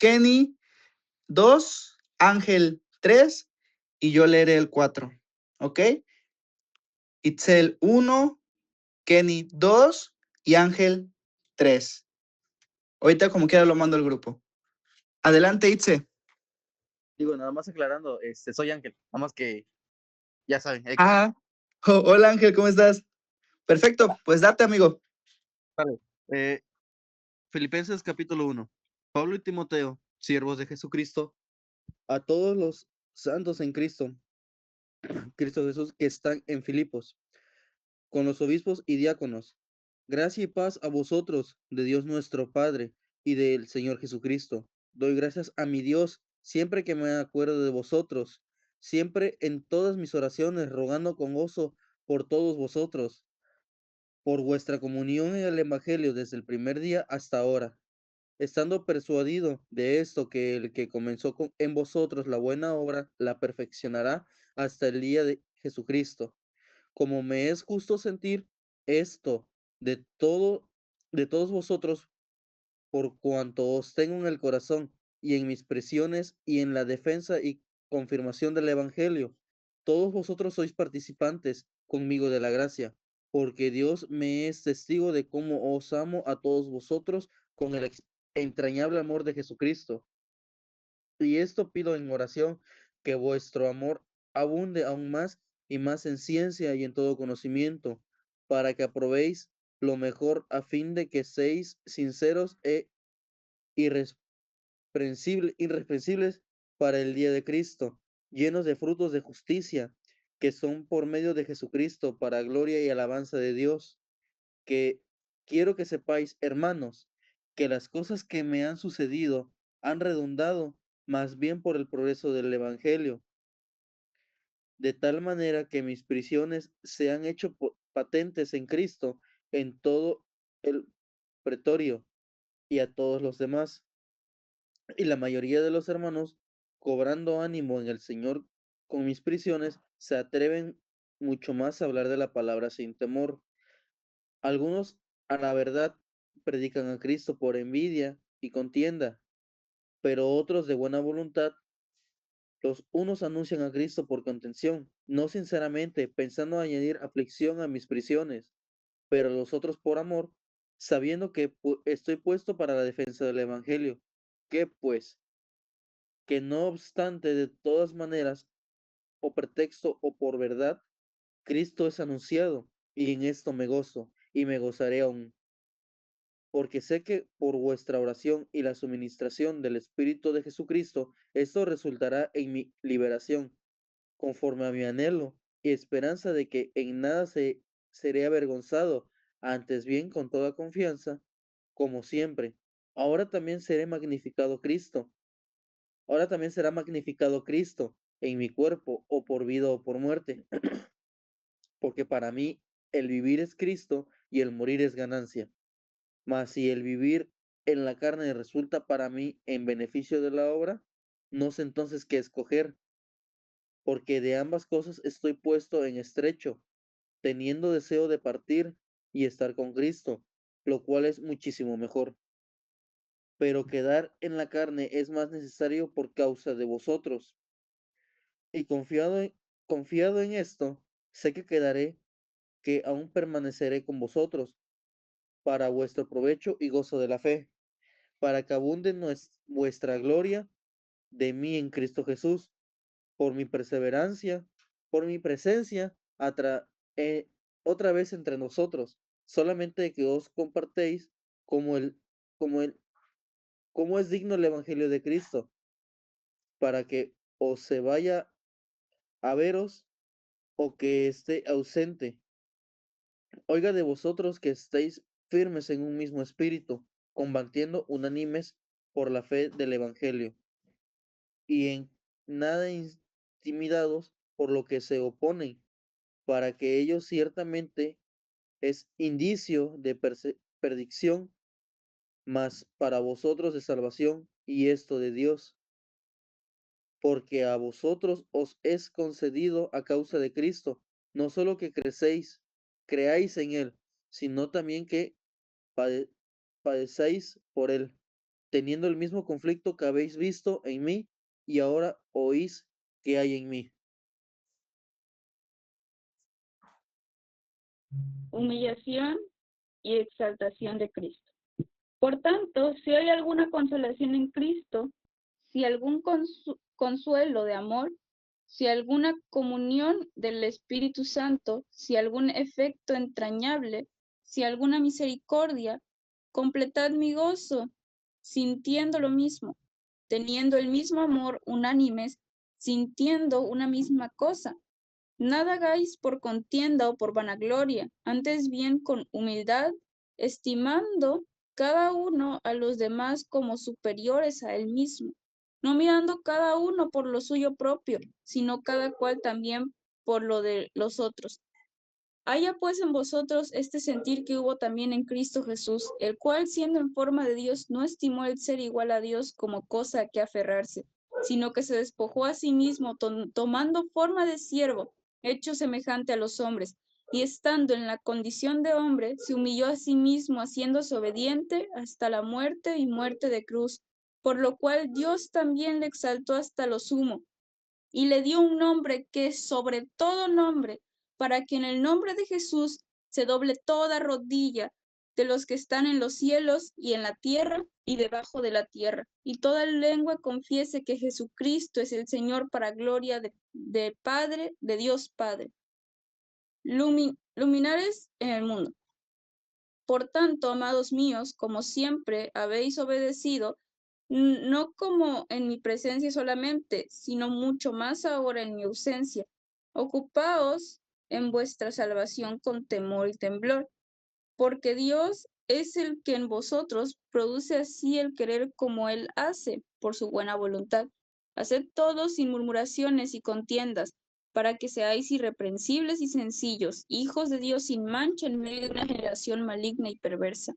Kenny 2, Ángel 3 y yo leeré el 4. ¿Ok? Itzel 1, Kenny 2 y Ángel 3. Ahorita como quiera lo mando al grupo. Adelante, Itze. Digo, nada más aclarando, soy Ángel, nada más que ya saben, X. Ah, hola Ángel, ¿cómo estás? Perfecto, pues date, amigo. Vale. Filipenses capítulo 1. Pablo y Timoteo, siervos de Jesucristo, a todos los santos en Cristo Jesús que están en Filipos, con los obispos y diáconos. Gracia y paz a vosotros, de Dios nuestro Padre y del Señor Jesucristo. Doy gracias a mi Dios siempre que me acuerdo de vosotros, siempre en todas mis oraciones, rogando con gozo por todos vosotros, por vuestra comunión en el Evangelio desde el primer día hasta ahora, estando persuadido de esto, que el que comenzó en vosotros la buena obra, la perfeccionará hasta el día de Jesucristo. Como me es justo sentir esto de de todos vosotros, por cuanto os tengo en el corazón y en mis prisiones y en la defensa y confirmación del Evangelio. Todos vosotros sois participantes conmigo de la gracia, porque Dios me es testigo de cómo os amo a todos vosotros con el entrañable amor de Jesucristo. Y esto pido en oración, que vuestro amor abunde aún más y más en ciencia y en todo conocimiento, para que aprobéis lo mejor, a fin de que seáis sinceros e irreprensibles para el día de Cristo, llenos de frutos de justicia, que son por medio de Jesucristo, para gloria y alabanza de Dios. Que quiero que sepáis, hermanos, que las cosas que me han sucedido han redundado más bien por el progreso del Evangelio, de tal manera que mis prisiones se han hecho patentes en Cristo en todo el pretorio y a todos los demás. Y la mayoría de los hermanos, cobrando ánimo en el Señor con mis prisiones, se atreven mucho más a hablar de la palabra sin temor. Algunos, a la verdad, predican a Cristo por envidia y contienda, pero otros de buena voluntad. Los unos anuncian a Cristo por contención, no sinceramente, pensando añadir aflicción a mis prisiones, pero los otros por amor, sabiendo que estoy puesto para la defensa del Evangelio. ¿Qué pues? Que no obstante, de todas maneras, o pretexto o por verdad, Cristo es anunciado, y en esto me gozo, y me gozaré aún, porque sé que por vuestra oración y la suministración del Espíritu de Jesucristo, esto resultará en mi liberación, conforme a mi anhelo y esperanza de que en nada seré avergonzado, antes bien con toda confianza, como siempre. Ahora también seré magnificado Cristo. Ahora también será magnificado Cristo en mi cuerpo, o por vida o por muerte, porque para mí el vivir es Cristo y el morir es ganancia. Mas si el vivir en la carne resulta para mí en beneficio de la obra, no sé entonces qué escoger, porque de ambas cosas estoy puesto en estrecho, teniendo deseo de partir y estar con Cristo, lo cual es muchísimo mejor. Pero quedar en la carne es más necesario por causa de vosotros. Y confiado en esto, sé que quedaré, que aún permaneceré con vosotros, para vuestro provecho y gozo de la fe, para que abunde vuestra gloria de mí en Cristo Jesús, por mi perseverancia, por mi presencia, eh, otra vez entre nosotros, solamente que os compartéis como como el, como es digno el Evangelio de Cristo, para que o se vaya a veros o que esté ausente. Oiga de vosotros que estéis firmes en un mismo espíritu, combatiendo unánimes por la fe del Evangelio, y en nada intimidados por lo que se oponen, para que ellos ciertamente es indicio de perdición, mas para vosotros de salvación, y esto de Dios, porque a vosotros os es concedido a causa de Cristo, no solo que creáis en Él, sino también que pade- padecéis por Él, teniendo el mismo conflicto que habéis visto en mí y ahora oís que hay en mí. Humillación y exaltación de Cristo. Por tanto, si hay alguna consolación en Cristo, si algún consuelo de amor, si alguna comunión del Espíritu Santo, si algún efecto entrañable, si alguna misericordia, completad mi gozo, sintiendo lo mismo, teniendo el mismo amor, unánimes, sintiendo una misma cosa. Nada hagáis por contienda o por vanagloria, antes bien con humildad, estimando cada uno a los demás como superiores a él mismo, no mirando cada uno por lo suyo propio, sino cada cual también por lo de los otros. Haya pues en vosotros este sentir que hubo también en Cristo Jesús, el cual siendo en forma de Dios no estimó el ser igual a Dios como cosa a que aferrarse, sino que se despojó a sí mismo tomando forma de siervo, hecho semejante a los hombres, y estando en la condición de hombre, se humilló a sí mismo, haciéndose obediente hasta la muerte y muerte de cruz, por lo cual Dios también le exaltó hasta lo sumo y le dio un nombre que es sobre todo nombre, para que en el nombre de Jesús se doble toda rodilla de los que están en los cielos y en la tierra y debajo de la tierra, y toda lengua confiese que Jesucristo es el Señor para gloria de Padre, de Dios Padre. Luminares en el mundo. Por tanto, amados míos, como siempre habéis obedecido, no como en mi presencia solamente, sino mucho más ahora en mi ausencia. Ocupaos en vuestra salvación con temor y temblor, porque Dios es el que en vosotros produce así el querer como Él hace, por su buena voluntad. Haced todo sin murmuraciones y contiendas, para que seáis irreprensibles y sencillos, hijos de Dios sin mancha en medio de una generación maligna y perversa,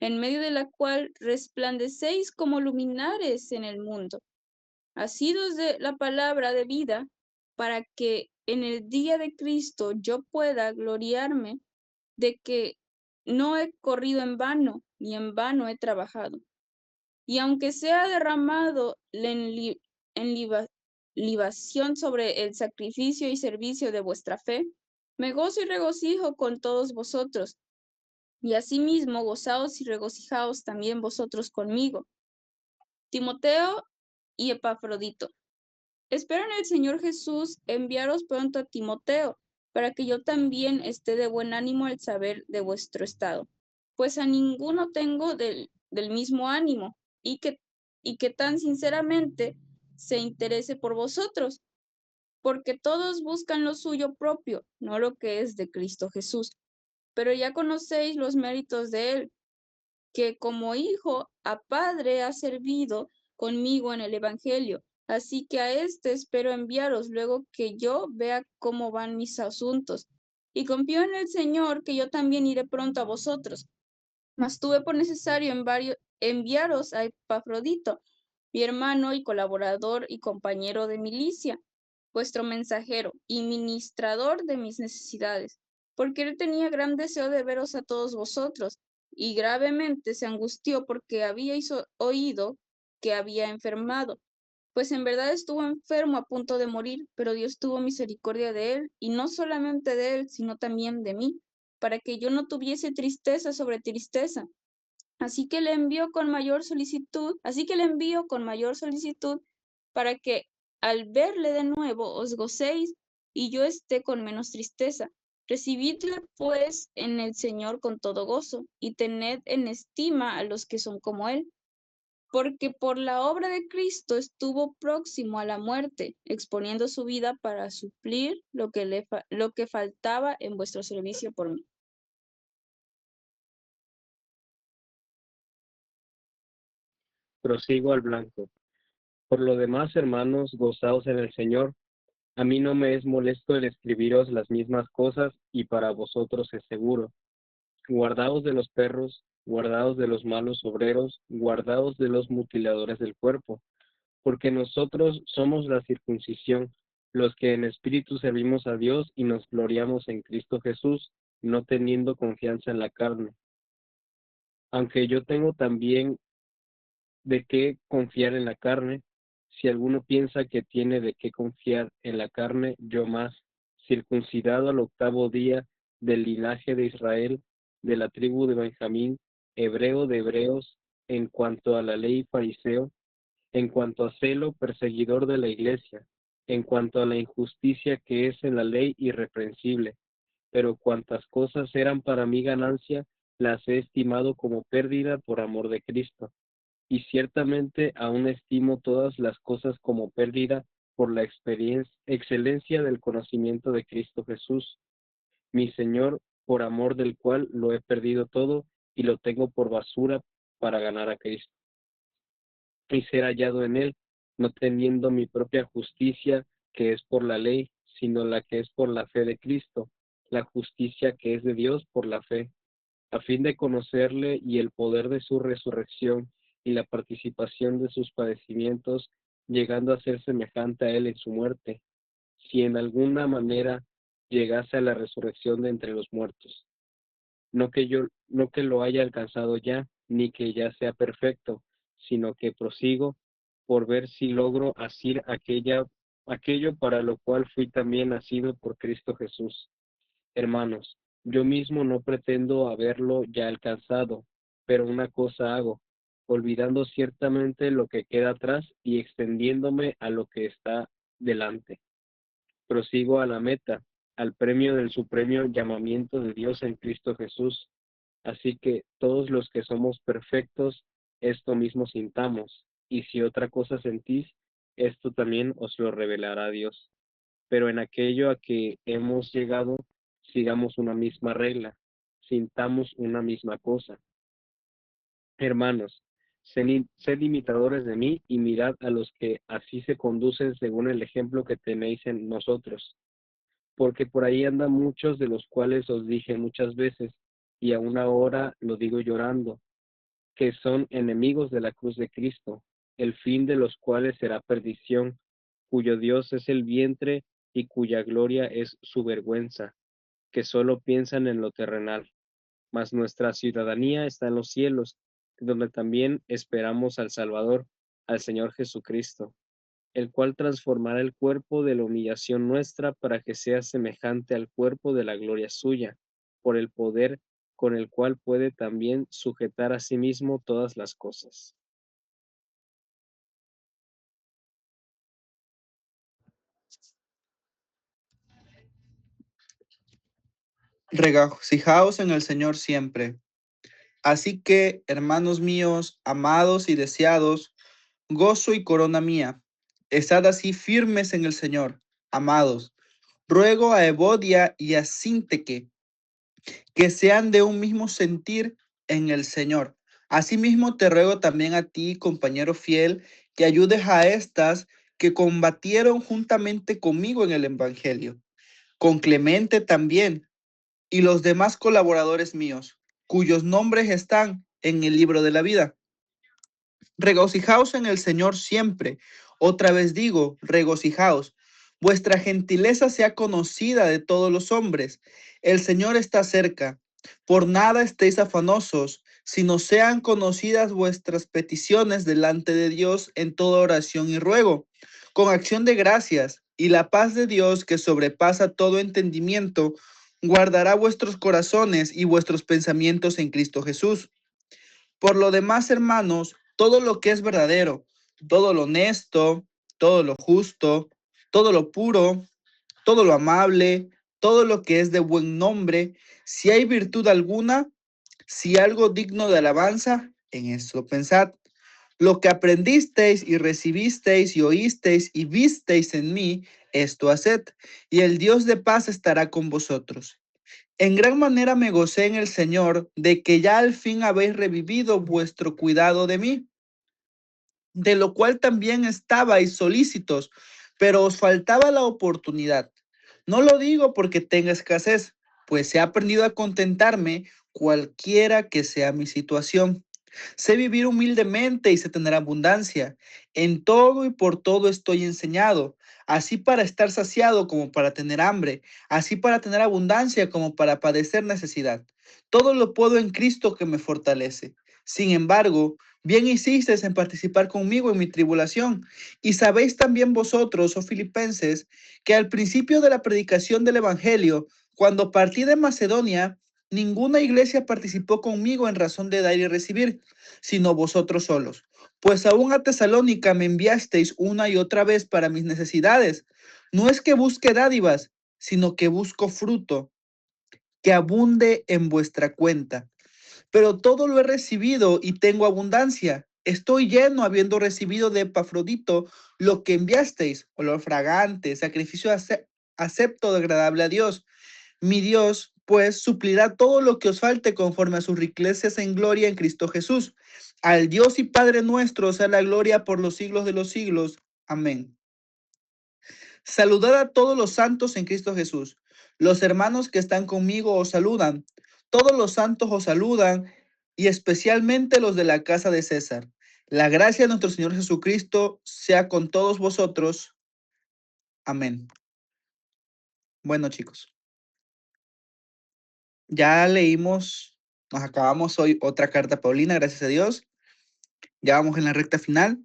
en medio de la cual resplandecéis como luminares en el mundo, asidos de la palabra de vida, para que en el día de Cristo yo pueda gloriarme de que no he corrido en vano, ni en vano he trabajado. Y aunque sea derramado libación sobre el sacrificio y servicio de vuestra fe, me gozo y regocijo con todos vosotros, y asimismo gozaos y regocijaos también vosotros conmigo. Timoteo y Epafrodito. Espero en el Señor Jesús enviaros pronto a Timoteo, para que yo también esté de buen ánimo al saber de vuestro estado, pues a ninguno tengo del mismo ánimo, y que tan sinceramente se interese por vosotros, porque todos buscan lo suyo propio, no lo que es de Cristo Jesús. Pero ya conocéis los méritos de él, que como hijo a padre ha servido conmigo en el Evangelio. Así que a este espero enviaros luego que yo vea cómo van mis asuntos. Y confío en el Señor que yo también iré pronto a vosotros. Mas tuve por necesario enviaros a Epafrodito, mi hermano y colaborador y compañero de milicia, vuestro mensajero y ministrador de mis necesidades, porque él tenía gran deseo de veros a todos vosotros, y gravemente se angustió porque habíais oído que había enfermado, pues en verdad estuvo enfermo a punto de morir, pero Dios tuvo misericordia de él, y no solamente de él, sino también de mí, para que yo no tuviese tristeza sobre tristeza. Así que le envío con mayor solicitud para que al verle de nuevo os gocéis y yo esté con menos tristeza. Recibidle pues en el Señor con todo gozo y tened en estima a los que son como él, porque por la obra de Cristo estuvo próximo a la muerte, exponiendo su vida para suplir lo que faltaba en vuestro servicio por mí. Prosigo al blanco. Por lo demás, hermanos, gozaos en el Señor. A mí no me es molesto el escribiros las mismas cosas, y para vosotros es seguro. Guardaos de los perros, guardaos de los malos obreros, guardaos de los mutiladores del cuerpo, porque nosotros somos la circuncisión, los que en espíritu servimos a Dios y nos gloriamos en Cristo Jesús, no teniendo confianza en la carne. Aunque yo tengo también de qué confiar en la carne. Si alguno piensa que tiene de qué confiar en la carne, yo más, circuncidado al 8º día del linaje de Israel, de la tribu de Benjamín, hebreo de hebreos, en cuanto a la ley fariseo, en cuanto a celo, perseguidor de la iglesia, en cuanto a la injusticia que es en la ley, irreprensible. Pero cuantas cosas eran para mi ganancia, las he estimado como pérdida por amor de Cristo. Y ciertamente aún estimo todas las cosas como pérdida por la excelencia del conocimiento de Cristo Jesús, mi Señor, por amor del cual lo he perdido todo y lo tengo por basura para ganar a Cristo y ser hallado en él, no teniendo mi propia justicia que es por la ley, sino la que es por la fe de Cristo, la justicia que es de Dios por la fe, a fin de conocerle y el poder de su resurrección y la participación de sus padecimientos, llegando a ser semejante a él en su muerte, si en alguna manera llegase a la resurrección de entre los muertos. No que lo haya alcanzado ya, ni que ya sea perfecto, sino que prosigo por ver si logro asir aquello para lo cual fui también nacido por Cristo Jesús. Hermanos, yo mismo no pretendo haberlo ya alcanzado, pero una cosa hago, olvidando ciertamente lo que queda atrás y extendiéndome a lo que está delante. Prosigo a la meta, al premio del supremo llamamiento de Dios en Cristo Jesús. Así que todos los que somos perfectos, esto mismo sintamos, y si otra cosa sentís, esto también os lo revelará Dios. Pero en aquello a que hemos llegado, sigamos una misma regla, sintamos una misma cosa. Hermanos, sed imitadores de mí y mirad a los que así se conducen según el ejemplo que tenéis en nosotros. Porque por ahí andan muchos de los cuales os dije muchas veces, y aún ahora lo digo llorando, que son enemigos de la cruz de Cristo, el fin de los cuales será perdición, cuyo Dios es el vientre y cuya gloria es su vergüenza, que solo piensan en lo terrenal. Mas nuestra ciudadanía está en los cielos, donde también esperamos al Salvador, al Señor Jesucristo, el cual transformará el cuerpo de la humillación nuestra para que sea semejante al cuerpo de la gloria suya, por el poder con el cual puede también sujetar a sí mismo todas las cosas. Regocijaos en el Señor siempre. Así que, hermanos míos, amados y deseados, gozo y corona mía, estad así firmes en el Señor, amados. Ruego a Evodia y a Sínteque que sean de un mismo sentir en el Señor. Asimismo te ruego también a ti, compañero fiel, que ayudes a estas que combatieron juntamente conmigo en el Evangelio, con Clemente también, y los demás colaboradores míos, cuyos nombres están en el libro de la vida. Regocijaos en el Señor siempre. Otra vez digo, regocijaos. Vuestra gentileza sea conocida de todos los hombres. El Señor está cerca. Por nada estéis afanosos, sino sean conocidas vuestras peticiones delante de Dios en toda oración y ruego, con acción de gracias, y la paz de Dios, que sobrepasa todo entendimiento, guardará vuestros corazones y vuestros pensamientos en Cristo Jesús. Por lo demás, hermanos, todo lo que es verdadero, todo lo honesto, todo lo justo, todo lo puro, todo lo amable, todo lo que es de buen nombre, si hay virtud alguna, si algo digno de alabanza, en esto pensad. Lo que aprendisteis y recibisteis y oísteis y visteis en mí, esto haced, y el Dios de paz estará con vosotros. En gran manera me gocé en el Señor de que ya al fin habéis revivido vuestro cuidado de mí, de lo cual también estabais solícitos, pero os faltaba la oportunidad. No lo digo porque tenga escasez, pues he aprendido a contentarme cualquiera que sea mi situación. Sé vivir humildemente y sé tener abundancia. En todo y por todo estoy enseñado, así para estar saciado como para tener hambre, así para tener abundancia como para padecer necesidad. Todo lo puedo en Cristo que me fortalece. Sin embargo, Bien hicisteis en participar conmigo en mi tribulación. Y sabéis también vosotros, oh filipenses, que al principio de la predicación del Evangelio, cuando partí de Macedonia, ninguna iglesia participó conmigo en razón de dar y recibir, sino vosotros solos. Pues aún a Tesalónica me enviasteis una y otra vez para mis necesidades. No es que busque dádivas, sino que busco fruto, que abunde en vuestra cuenta. Pero todo lo he recibido y tengo abundancia. Estoy lleno habiendo recibido de Epafrodito lo que enviasteis, olor fragante, sacrificio acepto, agradable a Dios. Mi Dios, pues, suplirá todo lo que os falte conforme a sus riquezas en gloria en Cristo Jesús. Al Dios y Padre nuestro sea la gloria por los siglos de los siglos. Amén. Saludad a todos los santos en Cristo Jesús. Los hermanos que están conmigo os saludan. Todos los santos os saludan, y especialmente los de la casa de César. La gracia de nuestro Señor Jesucristo sea con todos vosotros. Amén. Bueno, chicos, ya leímos, nos acabamos hoy otra carta a Paulina, gracias a Dios. Ya vamos en la recta final,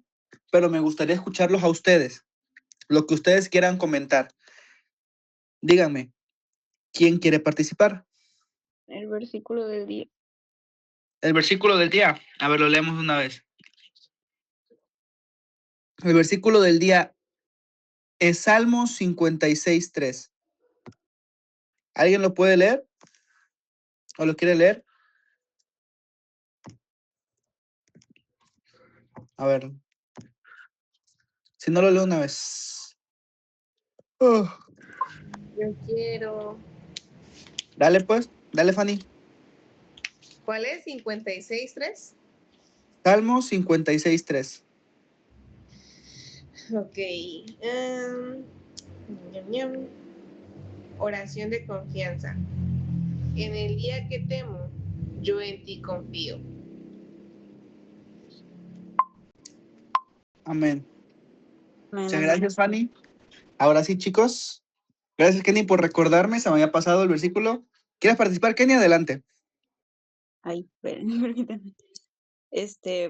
pero me gustaría escucharlos a ustedes, lo que ustedes quieran comentar. Díganme, ¿quién quiere participar? El versículo del día. El versículo del día. A ver, lo leemos una vez. El versículo del día es Salmo 56:3. ¿Alguien lo puede leer? ¿O lo quiere leer? A ver. Si no, lo leo una vez. Oh. Yo quiero. Dale pues, dale Fanny. ¿Cuál es? 56.3. Salmo 56:3. Ok. Ñam, ñam. Oración de confianza. En el día que temo, yo en ti confío. Amén. Muchas Amén. gracias, Fanny. Ahora sí, chicos. Gracias, Kenny, por recordarme. Se me había pasado el versículo. ¿Quieres participar, Kenny? Adelante. Ay, permítame.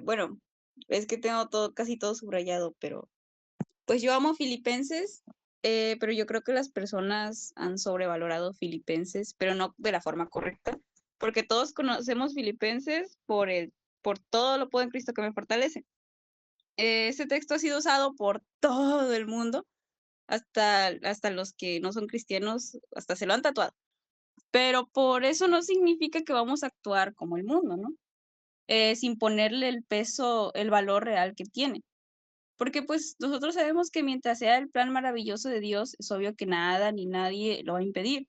Bueno, es que tengo casi todo subrayado, pero pues yo amo Filipenses, pero yo creo que las personas han sobrevalorado Filipenses, pero no de la forma correcta, porque todos conocemos Filipenses por todo lo puedo en Cristo que me fortalece. Ese texto ha sido usado por todo el mundo, hasta los que no son cristianos, hasta se lo han tatuado. Pero por eso no significa que vamos a actuar como el mundo, ¿no? Sin ponerle el peso, el valor real que tiene. Porque pues nosotros sabemos que mientras sea el plan maravilloso de Dios, es obvio que nada ni nadie lo va a impedir.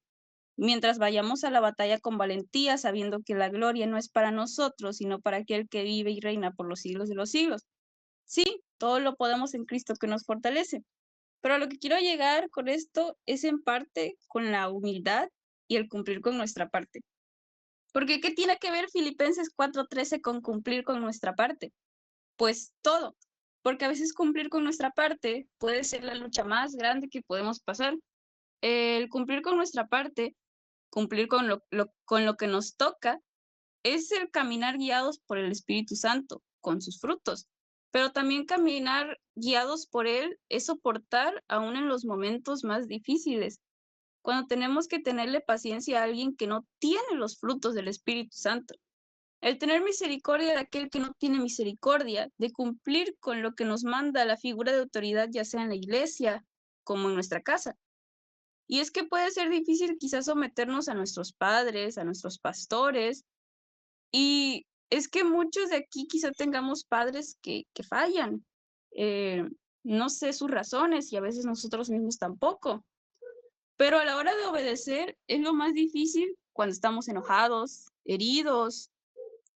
Mientras vayamos a la batalla con valentía, sabiendo que la gloria no es para nosotros, sino para aquel que vive y reina por los siglos de los siglos. Sí, todo lo podemos en Cristo que nos fortalece. Pero a lo que quiero llegar con esto es en parte con la humildad y el cumplir con nuestra parte. Porque ¿qué tiene que ver Filipenses 4:13 con cumplir con nuestra parte? Pues todo, porque a veces cumplir con nuestra parte puede ser la lucha más grande que podemos pasar. El cumplir con nuestra parte, cumplir con lo que nos toca, es el caminar guiados por el Espíritu Santo, con sus frutos. Pero también caminar guiados por Él es soportar aún en los momentos más difíciles, cuando tenemos que tenerle paciencia a alguien que no tiene los frutos del Espíritu Santo. El tener misericordia de aquel que no tiene misericordia, de cumplir con lo que nos manda la figura de autoridad, ya sea en la iglesia como en nuestra casa. Y es que puede ser difícil quizás someternos a nuestros padres, a nuestros pastores, y es que muchos de aquí quizá tengamos padres que fallan. Eh, no sé sus razones y a veces nosotros mismos tampoco. Pero a la hora de obedecer es lo más difícil cuando estamos enojados, heridos,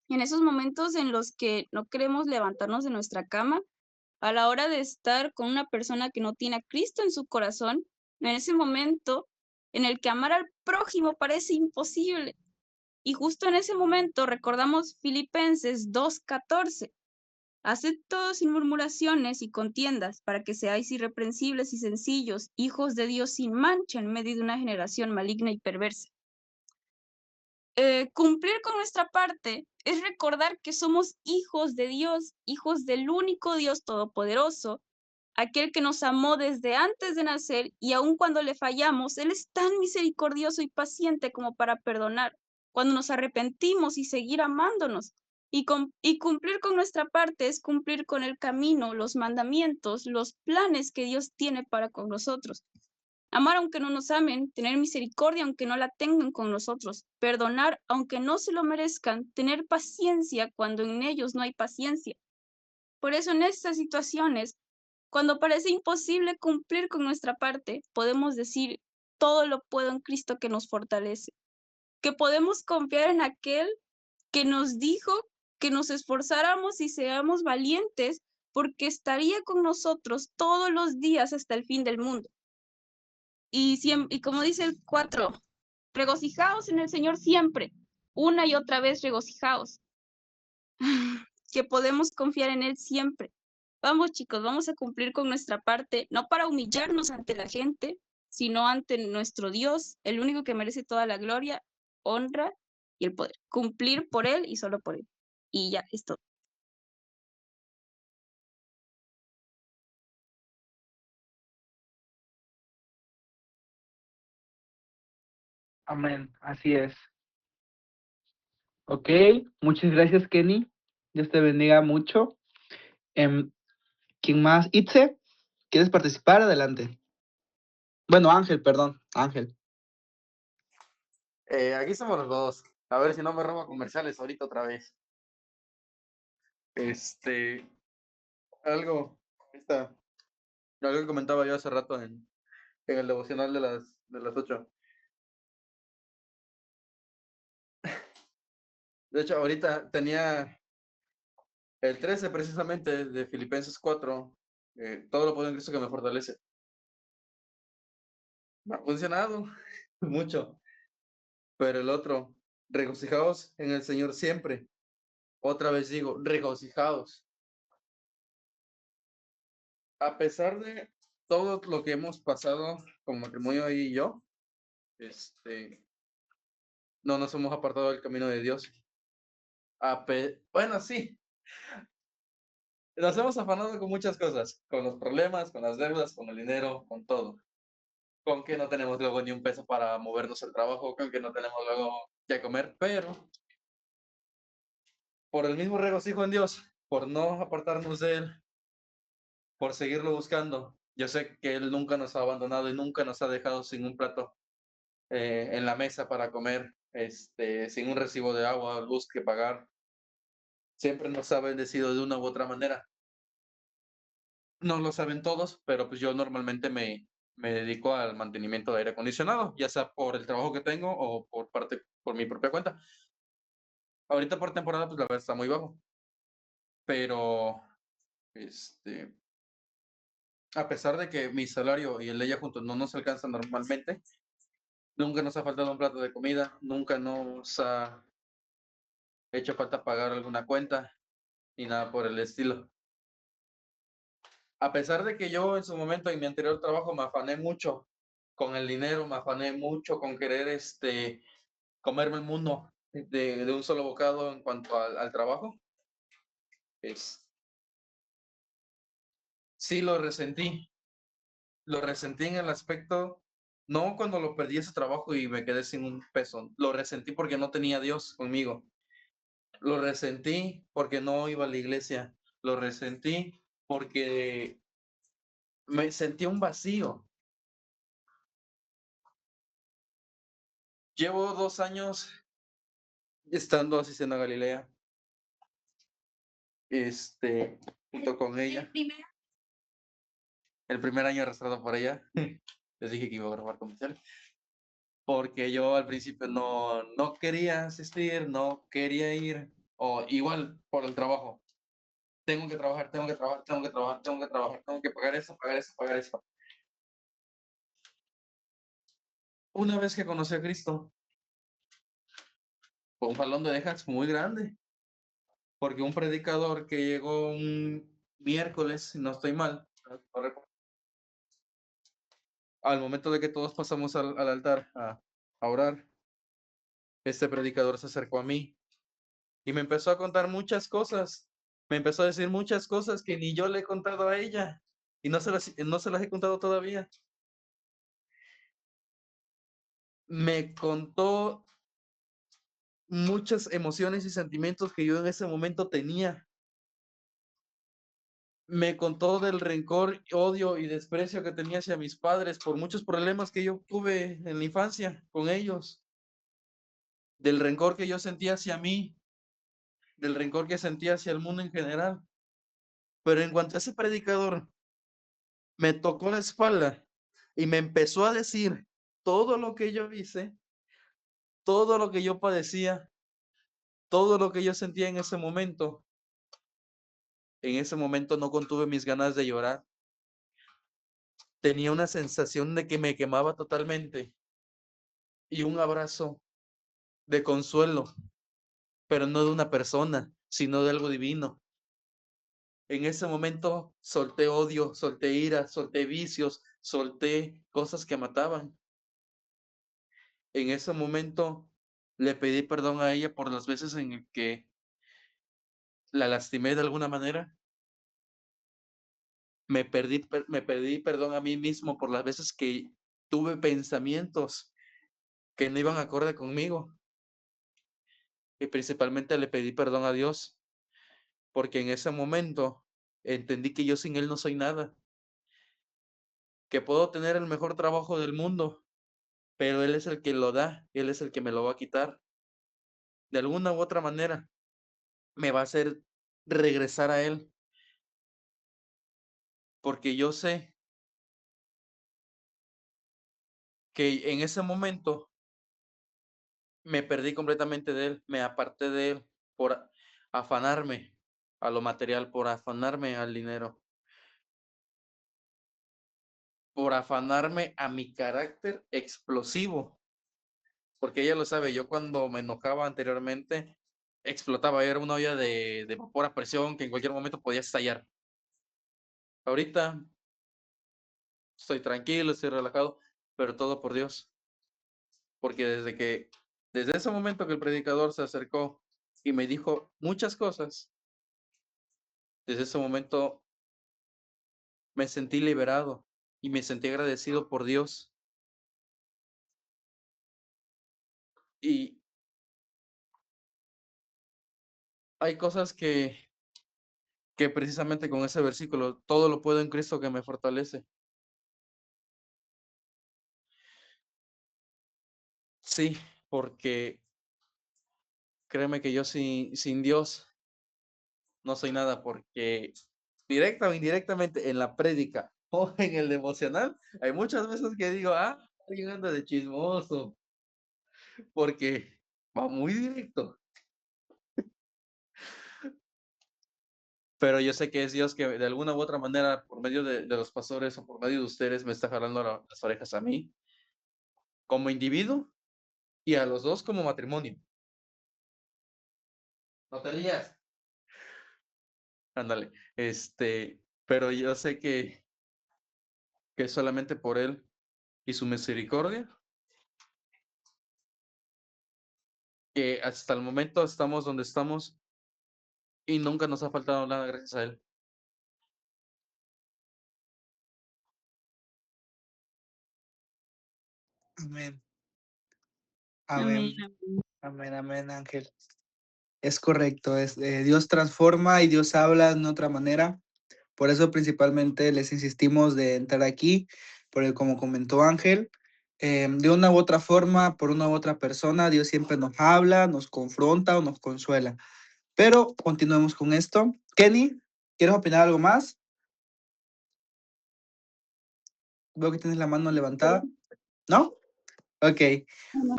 en esos momentos en los que no queremos levantarnos de nuestra cama, a la hora de estar con una persona que no tiene a Cristo en su corazón, en ese momento en el que amar al prójimo parece imposible. Y justo en ese momento recordamos Filipenses 2:14. Haced todo sin murmuraciones y contiendas, para que seáis irreprensibles y sencillos, hijos de Dios sin mancha en medio de una generación maligna y perversa. Cumplir con nuestra parte es recordar que somos hijos de Dios, hijos del único Dios todopoderoso, aquel que nos amó desde antes de nacer y aun cuando le fallamos, Él es tan misericordioso y paciente como para perdonar cuando nos arrepentimos y seguir amándonos. Y cumplir con nuestra parte es cumplir con el camino, los mandamientos, los planes que Dios tiene para con nosotros. Amar aunque no nos amen, tener misericordia aunque no la tengan con nosotros, perdonar aunque no se lo merezcan, tener paciencia cuando en ellos no hay paciencia. Por eso en estas situaciones, cuando parece imposible cumplir con nuestra parte, podemos decir, todo lo puedo en Cristo que nos fortalece, que podemos confiar en aquel que nos dijo que nos esforzáramos y seamos valientes, porque estaría con nosotros todos los días hasta el fin del mundo. Y como dice el 4, regocijaos en el Señor siempre, una y otra vez regocijaos, que podemos confiar en Él siempre. Vamos chicos, vamos a cumplir con nuestra parte, no para humillarnos ante la gente, sino ante nuestro Dios, el único que merece toda la gloria, honra y el poder. Cumplir por Él y solo por Él. Y ya, es todo. Amén, así es. Ok, muchas gracias, Kenny. Dios te bendiga mucho. ¿Quién más? Itze, ¿quieres participar? Adelante. Bueno, Ángel, perdón, Ángel. Aquí somos los dos. A ver si no me robo comerciales ahorita otra vez. Algo, algo que comentaba yo hace rato en el devocional de las 8. De hecho, ahorita tenía el 13 precisamente de Filipenses 4. Todo lo puedo en Cristo que me fortalece. Me ha funcionado mucho. Pero el otro, regocijaos en el Señor siempre. Otra vez digo, regocijaos. A pesar de todo lo que hemos pasado como matrimonio y yo, no nos hemos apartado del camino de Dios. Bueno, sí, nos hemos afanado con muchas cosas, con los problemas, con las deudas, con el dinero, con todo. Con que no tenemos luego ni un peso para movernos al trabajo, con que no tenemos luego que comer, pero por el mismo regocijo en Dios, por no apartarnos de Él, por seguirlo buscando. Yo sé que Él nunca nos ha abandonado y nunca nos ha dejado sin un plato en la mesa para comer, sin un recibo de agua o luz que pagar. Siempre nos ha bendecido de una u otra manera. No lo saben todos, pero pues yo normalmente me dedico al mantenimiento de aire acondicionado, ya sea por el trabajo que tengo o por mi propia cuenta. Ahorita por temporada, pues la verdad está muy bajo. Pero, a pesar de que mi salario y el de ella juntos no nos alcanzan normalmente, nunca nos ha faltado un plato de comida, nunca nos ha hecho falta pagar alguna cuenta ni nada por el estilo. A pesar de que yo en su momento en mi anterior trabajo me afané mucho con el dinero, me afané mucho con querer comerme el mundo de un solo bocado en cuanto al trabajo, sí lo resentí. Lo resentí en el aspecto, no cuando lo perdí ese trabajo y me quedé sin un peso, lo resentí porque no tenía a Dios conmigo. Lo resentí porque no iba a la iglesia. Lo resentí porque me sentí un vacío. Llevo 2 años estando asistiendo a Galilea, junto con ella. El primer año arrastrado por ella. Les dije que iba a grabar comercial. Porque yo al principio no quería asistir, no quería ir, o igual por el trabajo. Tengo que trabajar, tengo que trabajar, tengo que trabajar, tengo que trabajar, tengo que pagar eso, pagar eso, pagar eso. Una vez que conocí a Cristo, fue un jalón de orejas muy grande, porque un predicador que llegó un miércoles, si no estoy mal, al momento de que todos pasamos al altar a orar, este predicador se acercó a mí y me empezó a contar muchas cosas. Me empezó a decir muchas cosas que ni yo le he contado a ella y no se las he contado todavía. Me contó muchas emociones y sentimientos que yo en ese momento tenía. Me contó del rencor, odio y desprecio que tenía hacia mis padres por muchos problemas que yo tuve en la infancia con ellos, del rencor que yo sentía hacia mí, del rencor que sentía hacia el mundo en general. Pero en cuanto a ese predicador me tocó la espalda y me empezó a decir todo lo que yo hice, todo lo que yo padecía, todo lo que yo sentía en ese momento no contuve mis ganas de llorar. Tenía una sensación de que me quemaba totalmente y un abrazo de consuelo, pero no de una persona, sino de algo divino. En ese momento solté odio, solté ira, solté vicios, solté cosas que mataban. En ese momento le pedí perdón a ella por las veces en que la lastimé de alguna manera. Me pedí perdón a mí mismo por las veces que tuve pensamientos que no iban acorde conmigo. Y principalmente le pedí perdón a Dios, porque en ese momento entendí que yo sin Él no soy nada, que puedo tener el mejor trabajo del mundo, pero Él es el que lo da, Él es el que me lo va a quitar. De alguna u otra manera, me va a hacer regresar a Él, porque yo sé que en ese momento me perdí completamente de Él, me aparté de Él por afanarme a lo material, por afanarme al dinero, por afanarme a mi carácter explosivo. Porque ella lo sabe, yo cuando me enojaba anteriormente, explotaba, era una olla de vapor a presión que en cualquier momento podía estallar. Ahorita estoy tranquilo, estoy relajado, pero todo por Dios. Porque desde ese momento que el predicador se acercó y me dijo muchas cosas, desde ese momento me sentí liberado y me sentí agradecido por Dios. Y hay cosas que precisamente con ese versículo, todo lo puedo en Cristo que me fortalece. Sí, porque créeme que yo sin Dios no soy nada, porque directa o indirectamente en la prédica o en el devocional, hay muchas veces que digo, alguien anda de chismoso, porque va muy directo. Pero yo sé que es Dios que de alguna u otra manera, por medio de los pastores o por medio de ustedes, me está jalando las orejas a mí, como individuo, y a los dos como matrimonio. No te lías. Ándale. Pero yo sé que es solamente por Él y su misericordia, que hasta el momento estamos donde estamos y nunca nos ha faltado nada gracias a Él. Amén. Amén. Amén. Amén, amén, Ángel. Es correcto, Dios transforma y Dios habla de otra manera. Por eso principalmente les insistimos de entrar aquí, porque como comentó Ángel, de una u otra forma, por una u otra persona, Dios siempre nos habla, nos confronta o nos consuela. Pero continuemos con esto. Kenny, ¿quieres opinar algo más? Veo que tienes la mano levantada. ¿No? Ok.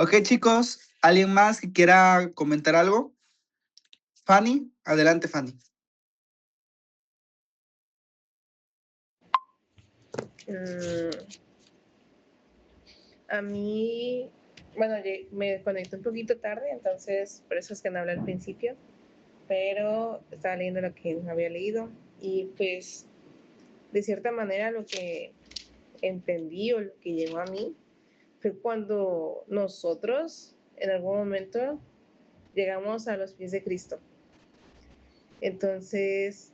Ok, chicos, ¿alguien más que quiera comentar algo? Fanny, adelante, Fanny. A mí, bueno, me conecté un poquito tarde, entonces por eso es que no hablé al principio, pero estaba leyendo lo que había leído y pues de cierta manera lo que entendí o lo que llegó a mí fue cuando nosotros en algún momento llegamos a los pies de Cristo. Entonces,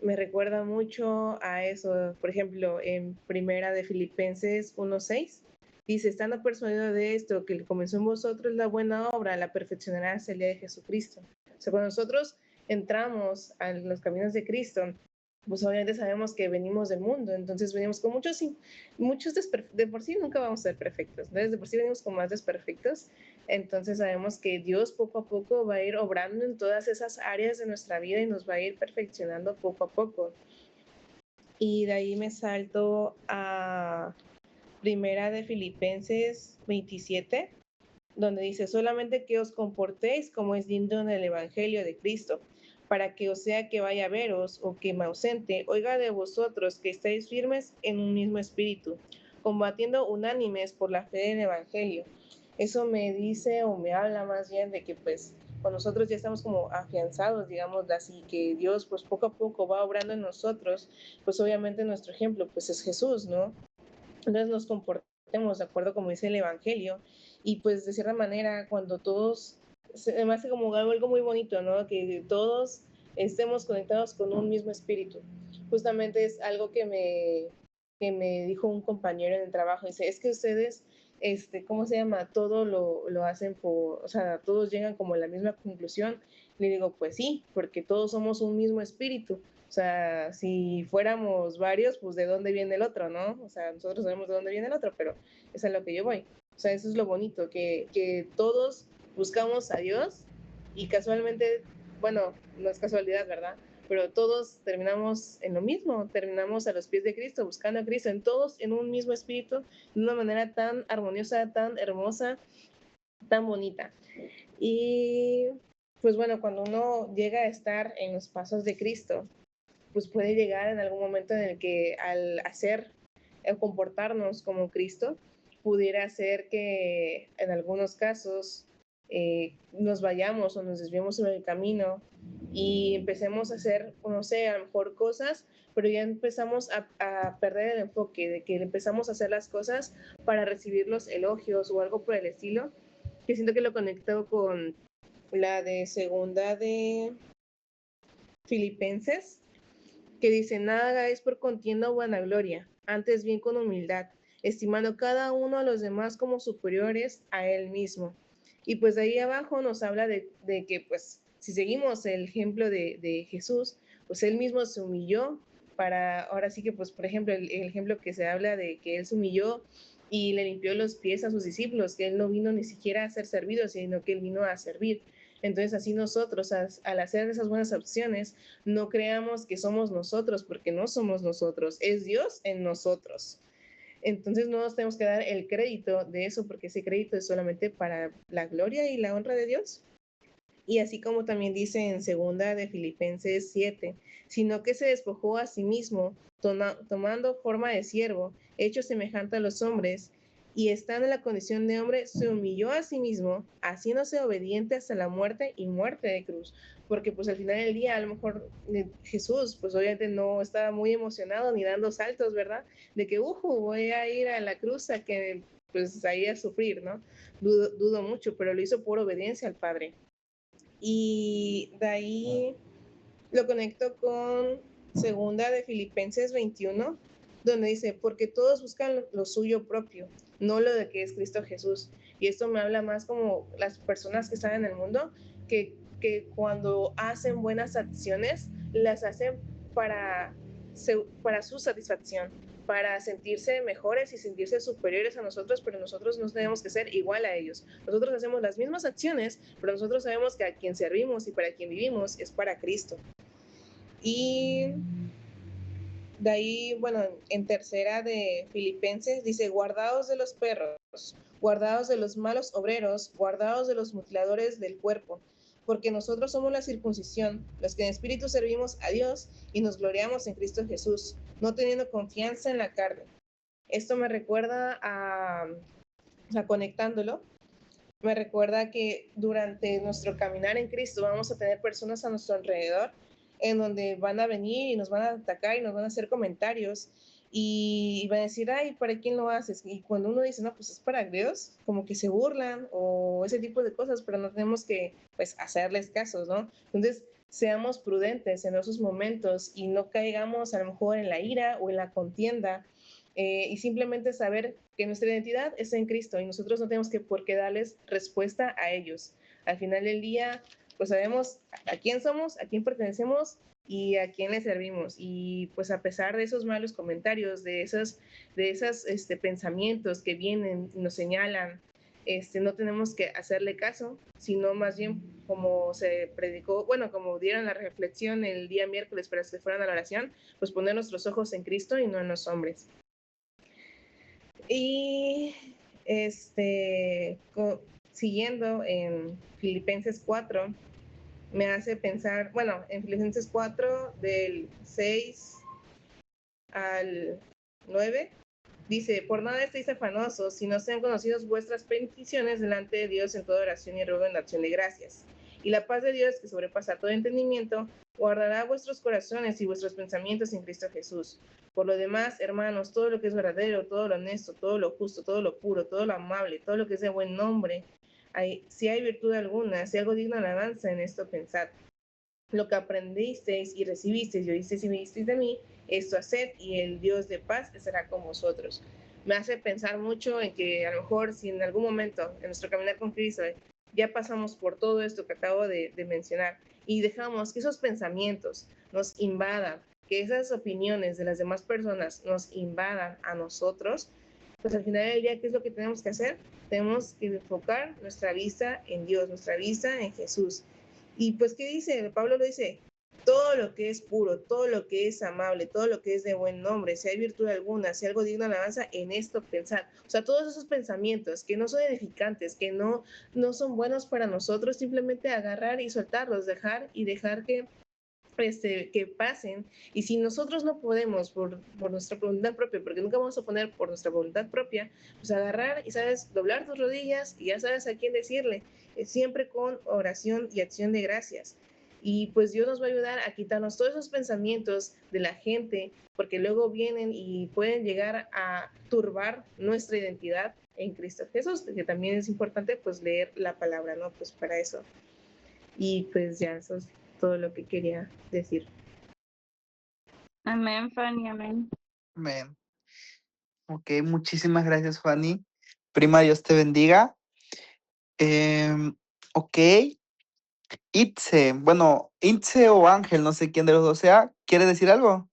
me recuerda mucho a eso. Por ejemplo, en Primera de Filipenses 1:6, dice, estando persuadido de esto, que comenzó en vosotros la buena obra, la perfeccionará hasta el día de Jesucristo. O sea, cuando nosotros entramos a los caminos de Cristo, pues obviamente sabemos que venimos del mundo, entonces venimos con muchos de por sí nunca vamos a ser perfectos, ¿no? De por sí venimos con más desperfectos, entonces sabemos que Dios poco a poco va a ir obrando en todas esas áreas de nuestra vida y nos va a ir perfeccionando poco a poco. Y de ahí me salto a Primera de Filipenses 27, donde dice, solamente que os comportéis como es digno en el Evangelio de Cristo, para que o sea que vaya a veros o que me ausente, oiga de vosotros que estáis firmes en un mismo espíritu, combatiendo unánimes por la fe del Evangelio. Eso me dice o me habla más bien de que pues cuando nosotros ya estamos como afianzados, digamos así, que Dios pues poco a poco va obrando en nosotros, pues obviamente nuestro ejemplo pues es Jesús, ¿no? Entonces nos comportemos de acuerdo como dice el Evangelio y pues de cierta manera cuando todos, me hace como algo muy bonito, ¿no? Que todos estemos conectados con un mismo espíritu. Justamente es algo que me dijo un compañero en el trabajo, dice, es que ustedes, ¿cómo se llama? Todo lo hacen por, o sea, todos llegan como a la misma conclusión. Le digo, pues sí, porque todos somos un mismo espíritu. O sea, si fuéramos varios, pues de dónde viene el otro, ¿no? O sea, nosotros sabemos de dónde viene el otro, pero es a lo que yo voy. O sea, eso es lo bonito, que todos buscamos a Dios y casualmente, bueno, no es casualidad, ¿verdad? Pero todos terminamos en lo mismo, terminamos a los pies de Cristo, buscando a Cristo, en todos en un mismo espíritu, de una manera tan armoniosa, tan hermosa, tan bonita. Y pues bueno, cuando uno llega a estar en los pasos de Cristo, pues puede llegar en algún momento en el que al hacer o comportarnos como Cristo, pudiera hacer que en algunos casos nos vayamos o nos desviemos en el camino y empecemos a hacer, no sé, a lo mejor cosas, pero ya empezamos a perder el enfoque de que empezamos a hacer las cosas para recibir los elogios o algo por el estilo, que siento que lo conecto con la de segunda de Filipenses, que dice, nada hagáis por contienda o vanagloria, antes bien con humildad, estimando cada uno a los demás como superiores a él mismo. Y pues de ahí abajo nos habla de que pues si seguimos el ejemplo de Jesús, pues él mismo se humilló para, ahora sí que pues por ejemplo el ejemplo que se habla de que él se humilló y le limpió los pies a sus discípulos, que él no vino ni siquiera a ser servido, sino que él vino a servir. Entonces así nosotros al hacer esas buenas opciones, no creamos que somos nosotros, porque no somos nosotros, es Dios en nosotros. Entonces no nos tenemos que dar el crédito de eso, porque ese crédito es solamente para la gloria y la honra de Dios. Y así como también dice en segunda de Filipenses 7, sino que se despojó a sí mismo, tomando forma de siervo, hecho semejante a los hombres, y estando en la condición de hombre, se humilló a sí mismo, haciéndose obediente hasta la muerte y muerte de cruz. Porque pues al final del día, a lo mejor Jesús, pues obviamente no estaba muy emocionado ni dando saltos, ¿verdad? De que, voy a ir a la cruz a que, pues ahí a sufrir, ¿no? Dudo mucho, pero lo hizo por obediencia al Padre. Y de ahí lo conecto con segunda de Filipenses 21, donde dice, porque todos buscan lo suyo propio, no lo de que es Cristo Jesús. Y esto me habla más como las personas que están en el mundo, que cuando hacen buenas acciones, las hacen para su satisfacción, para sentirse mejores y sentirse superiores a nosotros, pero nosotros no tenemos que ser igual a ellos. Nosotros hacemos las mismas acciones, pero nosotros sabemos que a quien servimos y para quien vivimos es para Cristo. Y de ahí, bueno, en tercera de Filipenses dice, guardaos de los perros, guardaos de los malos obreros, guardaos de los mutiladores del cuerpo, porque nosotros somos la circuncisión, los que en espíritu servimos a Dios y nos gloriamos en Cristo Jesús, no teniendo confianza en la carne. Esto me recuerda o sea, conectándolo, me recuerda que durante nuestro caminar en Cristo vamos a tener personas a nuestro alrededor en donde van a venir y nos van a atacar y nos van a hacer comentarios y van a decir, ay, ¿para quién lo haces? Y cuando uno dice, no, pues es para Dios, como que se burlan o ese tipo de cosas, pero no tenemos que, pues, hacerles casos, ¿no? Entonces, seamos prudentes en esos momentos y no caigamos a lo mejor en la ira o en la contienda, y simplemente saber que nuestra identidad es en Cristo y nosotros no tenemos que por qué darles respuesta a ellos. Al final del día, pues sabemos a quién somos, a quién pertenecemos y a quién le servimos. Y pues a pesar de esos malos comentarios, de esos pensamientos que vienen y nos señalan, no tenemos que hacerle caso, sino más bien como se predicó, bueno, como dieron la reflexión el día miércoles para que fueran a la oración, pues poner nuestros ojos en Cristo y no en los hombres. Y siguiendo en Filipenses 4, me hace pensar, bueno, en Filipenses 4, del 6 al 9, dice, por nada estéis afanosos, sino sean conocidos vuestras peticiones delante de Dios en toda oración y ruego en acción de gracias. Y la paz de Dios, que sobrepasa todo entendimiento, guardará vuestros corazones y vuestros pensamientos en Cristo Jesús. Por lo demás, hermanos, todo lo que es verdadero, todo lo honesto, todo lo justo, todo lo puro, todo lo amable, todo lo que es de buen nombre, si hay virtud alguna, si algo digno de alabanza, en esto pensad. Lo que aprendisteis y recibisteis y oísteis y visteis de mí, esto haced, y el Dios de paz estará con vosotros. Me hace pensar mucho en que a lo mejor si en algún momento en nuestro caminar con Cristo ya pasamos por todo esto que acabo de mencionar y dejamos que esos pensamientos nos invadan, que esas opiniones de las demás personas nos invadan a nosotros, pues al final del día, ¿qué es lo que tenemos que hacer? Tenemos que enfocar nuestra vista en Dios, nuestra vista en Jesús. Y pues, ¿qué dice? Pablo lo dice, todo lo que es puro, todo lo que es amable, todo lo que es de buen nombre, si hay virtud alguna, si algo digno de alabanza, en esto pensar. O sea, todos esos pensamientos que no son edificantes, que no son buenos para nosotros, simplemente agarrar y soltarlos, dejar que pasen. Y si nosotros no podemos por nuestra voluntad propia, porque nunca vamos a poner por nuestra voluntad propia, pues agarrar y, ¿sabes?, doblar tus rodillas y ya sabes a quién decirle, siempre con oración y acción de gracias. Y pues Dios nos va a ayudar a quitarnos todos esos pensamientos de la gente, porque luego vienen y pueden llegar a turbar nuestra identidad en Cristo Jesús, que también es importante pues leer la palabra, ¿no? Pues para eso. Y pues ya, eso es todo lo que quería decir. Amén, Fanny, amén. Amén. Ok, muchísimas gracias, Fanny. Prima, Dios te bendiga. Ok, Itze, bueno, Itze o Ángel, no sé quién de los dos sea, ¿quiere decir algo?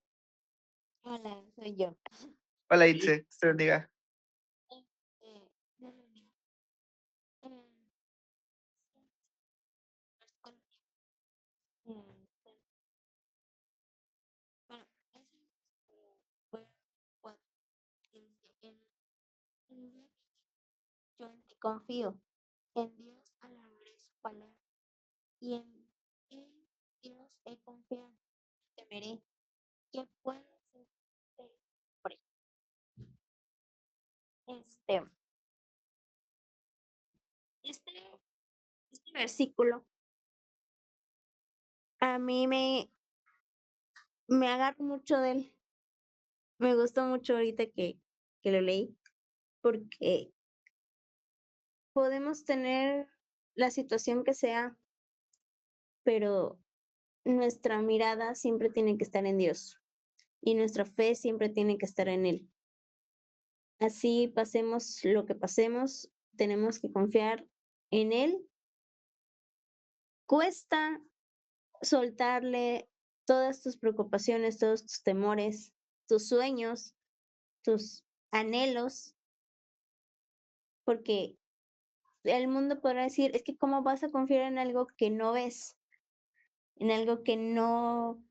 Hola, soy yo. Hola, Itze, Dios te bendiga. No, no, no. Bueno, fue cuando en yo en ti confío, en Dios alabaré su palabra y en Dios he confiado, temeré que pueda ser hombre. Este, este, este versículo a mí me agarro mucho de él. Me gustó mucho ahorita que lo leí, porque podemos tener la situación que sea, pero nuestra mirada siempre tiene que estar en Dios y nuestra fe siempre tiene que estar en Él. Así pasemos lo que pasemos, tenemos que confiar en Él. Cuesta soltarle todas tus preocupaciones, todos tus temores, tus sueños, tus anhelos, porque el mundo podrá decir, es que cómo vas a confiar en algo que no ves, en algo que no,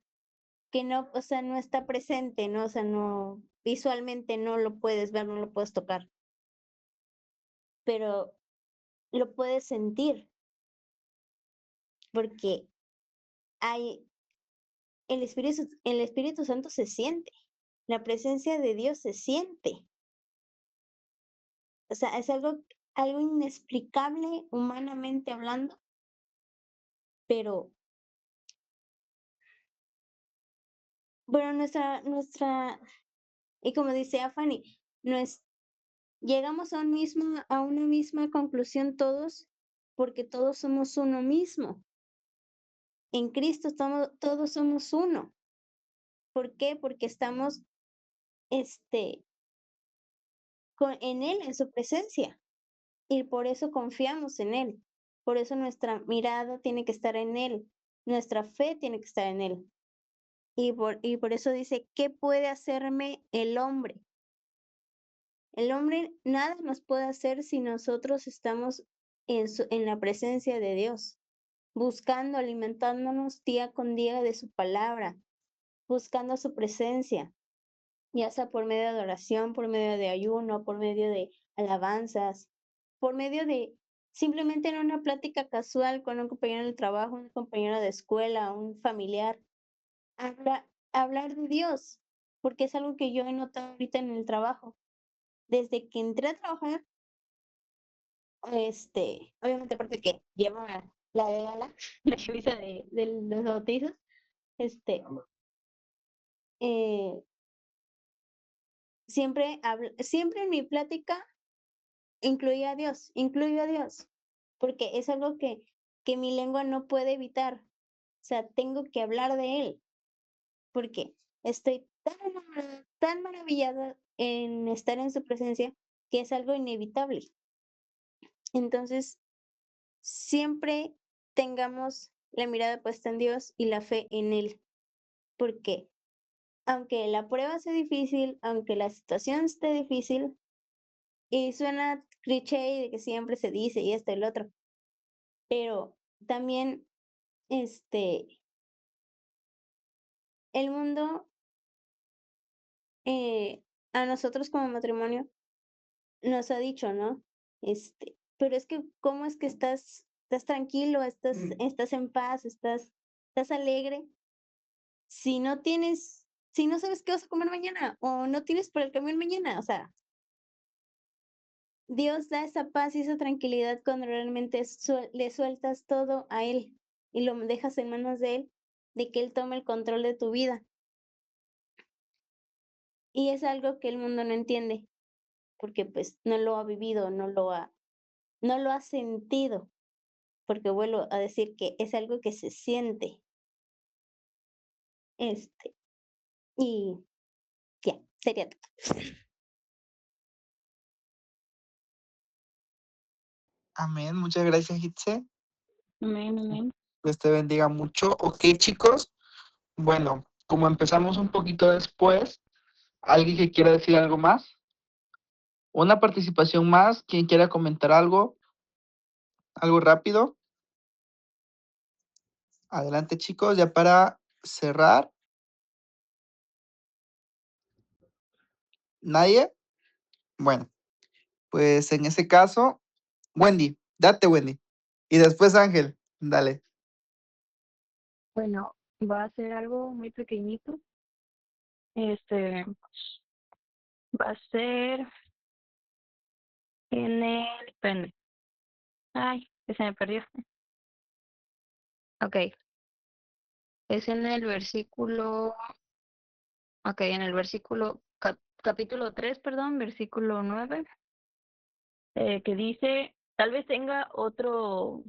o sea, no está presente, ¿no? O sea, no, visualmente no lo puedes ver, no lo puedes tocar, pero lo puedes sentir, porque hay, el Espíritu Santo se siente, la presencia de Dios se siente. O sea, es algo inexplicable humanamente hablando, pero bueno, Y como dice Afani, llegamos a una misma conclusión todos, porque todos somos uno mismo. En Cristo todos somos uno. ¿Por qué? Porque estamos en Él, en su presencia, y por eso confiamos en Él. Por eso nuestra mirada tiene que estar en Él, nuestra fe tiene que estar en Él. Y por eso dice, ¿qué puede hacerme el hombre? El hombre nada nos puede hacer si nosotros estamos en la presencia de Dios, buscando, alimentándonos día con día de su palabra, buscando su presencia, ya sea por medio de oración, por medio de ayuno, por medio de alabanzas, por medio de simplemente en una plática casual con un compañero de trabajo, un compañero de escuela, un familiar, hablar de Dios, porque es algo que yo he notado ahorita en el trabajo. Desde que entré a trabajar, obviamente aparte que llevo la de gala, la camisa de los bautizos, eh, siempre en mi plática incluyo a Dios, porque es algo que mi lengua no puede evitar. O sea, tengo que hablar de Él, porque estoy tan maravillada en estar en su presencia que es algo inevitable. Entonces, siempre tengamos la mirada puesta en Dios y la fe en Él, porque aunque la prueba sea difícil, aunque la situación esté difícil, y suena cliché de que siempre se dice y esto y lo otro, pero también el mundo a nosotros como matrimonio nos ha dicho, ¿no? Pero es que, ¿cómo es que estás tranquilo, estás en paz, estás alegre, si no sabes qué vas a comer mañana o no tienes para el camión mañana? O sea, Dios da esa paz y esa tranquilidad cuando realmente le sueltas todo a Él y lo dejas en manos de Él, de que Él tome el control de tu vida. Y es algo que el mundo no entiende, porque pues no lo ha vivido, no lo ha sentido, porque vuelvo a decir que es algo que se siente. Y ya, sería todo. Amén. Muchas gracias, Itze. Amén, amén. Dios te bendiga mucho. Ok, chicos. Bueno, como empezamos un poquito después, ¿alguien que quiera decir algo más? Una participación más. ¿Quién quiera comentar algo? Algo rápido. Adelante, chicos, ya para cerrar. ¿Nadie? Bueno, pues en ese caso, Wendy, date, Wendy. Y después Ángel, dale. Bueno, va a ser algo muy pequeñito. Va a ser espérame. Ay, que se me perdió. Ok, es en el versículo, en el capítulo 3, perdón, versículo 9, que dice, tal vez tenga otro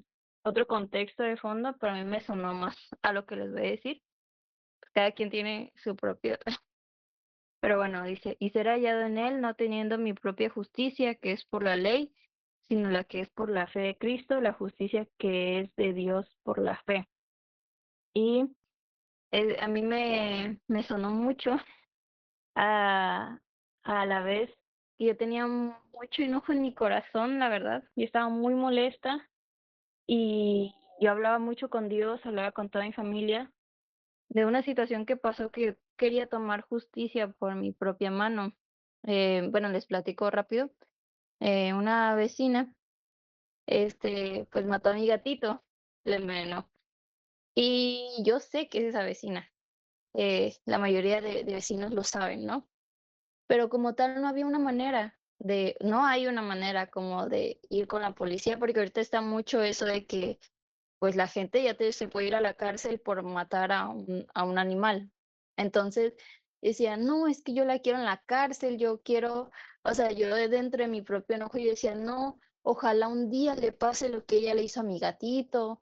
contexto de fondo, pero a mí me sonó más a lo que les voy a decir. Cada quien tiene su propio. Pero bueno, dice, y ser hallado en él, no teniendo mi propia justicia, que es por la ley, sino la que es por la fe de Cristo, la justicia que es de Dios por la fe. Y a mí me sonó mucho a la vez que yo tenía mucho enojo en mi corazón, la verdad. Yo estaba muy molesta y yo hablaba mucho con Dios, hablaba con toda mi familia de una situación que pasó que yo quería tomar justicia por mi propia mano. Bueno, les platico rápido. Una vecina, pues mató a mi gatito, le envenenó. Y yo sé que es esa vecina. La mayoría de vecinos lo saben, ¿no? Pero como tal no hay una manera como de ir con la policía, porque ahorita está mucho eso de que pues la gente se puede ir a la cárcel por matar a un animal. Entonces, decía, no, es que yo la quiero en la cárcel, yo quiero, o sea, yo dentro de mi propio enojo yo decía, no, ojalá un día le pase lo que ella le hizo a mi gatito,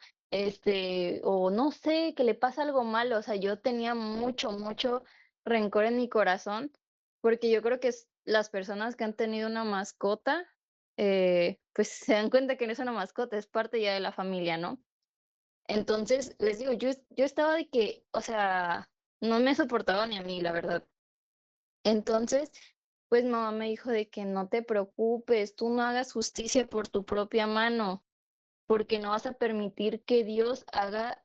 o no sé, que le pase algo malo, o sea, yo tenía mucho, mucho rencor en mi corazón, porque yo creo que las personas que han tenido una mascota, pues se dan cuenta que no es una mascota, es parte ya de la familia, ¿no? Entonces, les digo, yo estaba de que, o sea, no me soportaba ni a mí, la verdad. Entonces, pues mamá me dijo de que no te preocupes, tú no hagas justicia por tu propia mano, porque no vas a permitir que Dios haga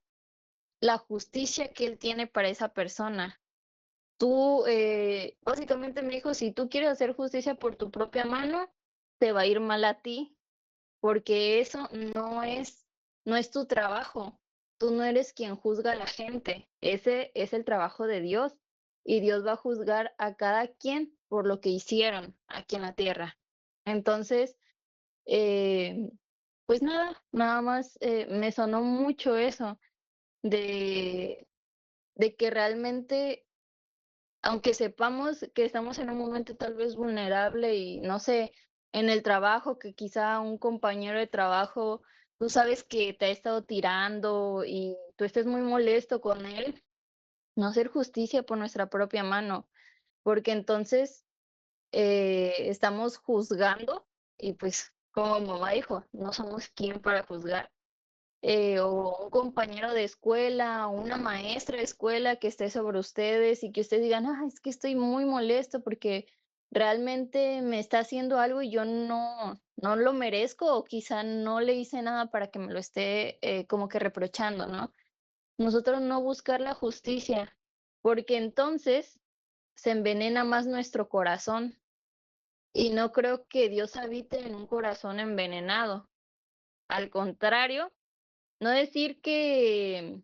la justicia que Él tiene para esa persona. Tú, básicamente me dijo, si tú quieres hacer justicia por tu propia mano, te va a ir mal a ti, porque eso no es tu trabajo. Tú no eres quien juzga a la gente. Ese es el trabajo de Dios y Dios va a juzgar a cada quien por lo que hicieron aquí en la tierra. Entonces, eh, pues nada más me sonó mucho eso de, de que realmente aunque sepamos que estamos en un momento tal vez vulnerable y no sé, en el trabajo, que quizá un compañero de trabajo, tú sabes que te ha estado tirando y tú estés muy molesto con él, no hacer justicia por nuestra propia mano, porque entonces estamos juzgando y pues como mamá dijo, no somos quien para juzgar o un compañero de escuela, o una maestra de escuela que esté sobre ustedes y que ustedes digan, ah, es que estoy muy molesto porque realmente me está haciendo algo y yo no lo merezco o quizá no le hice nada para que me lo esté como que reprochando, ¿no? Nosotros no buscar la justicia, porque entonces se envenena más nuestro corazón y no creo que Dios habite en un corazón envenenado. Al contrario, no decir que,